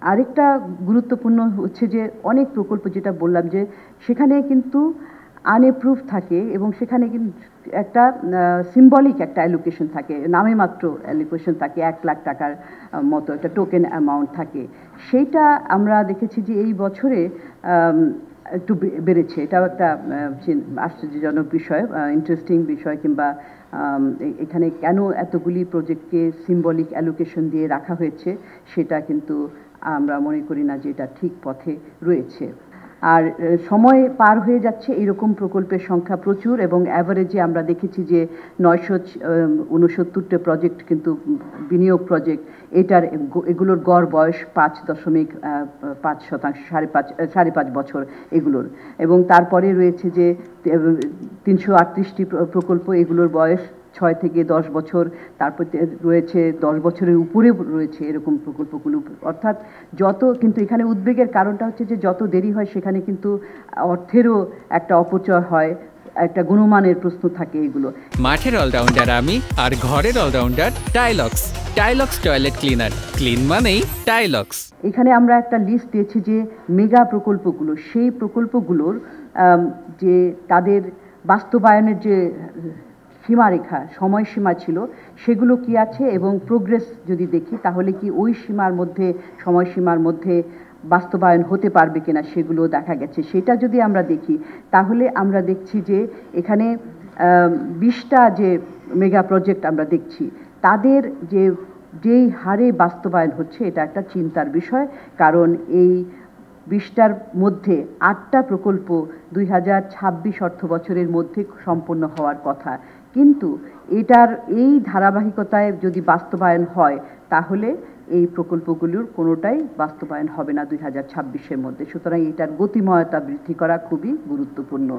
আরেকটা গুরুত্বপূর্ণ হচ্ছে যে অনেক প্রকল্প যেটা বললাম যে সেখানে কিন্তু আনএপ্রুভ থাকে এবং সেখানে কিন্তু একটা সিম্বলিক একটা অ্যালোকেশন থাকে, নামে মাত্র অ্যালোকেশন থাকে, 1 লাখ টাকার মতো একটা টোকেন অ্যামাউন্ট থাকে। সেইটা আমরা দেখেছি যে এই বছরে একটু বেড়েছে। এটাও একটা আশ্চর্যজনক বিষয়, ইন্টারেস্টিং বিষয়, কিংবা এখানে কেন এতগুলি প্রজেক্টকে সিম্বলিক অ্যালোকেশন দিয়ে রাখা হয়েছে সেটা কিন্তু আমরা মনে করি না যে এটা ঠিক পথে রয়েছে। আর সময় পার হয়ে যাচ্ছে, এরকম প্রকল্পের সংখ্যা প্রচুর, এবং অ্যাভারেজে আমরা দেখেছি যে 969টা প্রজেক্ট কিন্তু বিনিয়োগ প্রজেক্ট, এগুলোর গড় বয়স 5.5%, 5.5 বছর এগুলোর। এবং তারপরে রয়েছে যে 338টি প্রকল্প, এগুলোর বয়স 6 থেকে 10 বছর, তারপর রয়েছে 10 বছরের উপরে রয়েছে এরকম প্রকল্পগুলো। অর্থাৎ কিন্তু এখানে উদ্বেগের কারণটা হচ্ছে যে যত দেরি হয় সেখানে কিন্তু অর্থেরও একটা অপচয় হয়, একটা গুণমানের প্রশ্ন থাকে এগুলো। মাঠের অলরাউন্ডার আমি, আর ঘরের allrounder Tylox. Tylox toilet cleaner, clean মানেই টাইলক্স। এখানে আমরা একটা লিস্ট দিয়েছি যে মেগা প্রকল্পগুলো, সেই প্রকল্পগুলোর যে তাদের বাস্তবায়নের যে সীমারেখা, সময়সীমা ছিল, সেগুলো কি আছে, এবং প্রোগ্রেস যদি দেখি তাহলে কি ওই সীমার মধ্যে, সময়সীমার মধ্যে বাস্তবায়ন হতে পারবে কিনা সেগুলো দেখা গেছে। সেটা যদি আমরা দেখি তাহলে আমরা দেখছি যে এখানে 20টা যে মেগা প্রজেক্ট আমরা দেখছি, তাদের যেই হারে বাস্তবায়ন হচ্ছে এটা একটা চিন্তার বিষয়। কারণ এই 20টার মধ্যে 8টা প্রকল্প 2026 অর্থবছরের মধ্যে সম্পন্ন হওয়ার কথা, কিন্তু এটার এই ধারাবাহিকতায় যদি বাস্তবায়ন হয় তাহলে এই প্রকল্পগুলোর কোনোটাই বাস্তবায়ন হবে না 2026-এর মধ্যে। সুতরাং এটার গতিময়তা বৃদ্ধি করা খুবই গুরুত্বপূর্ণ।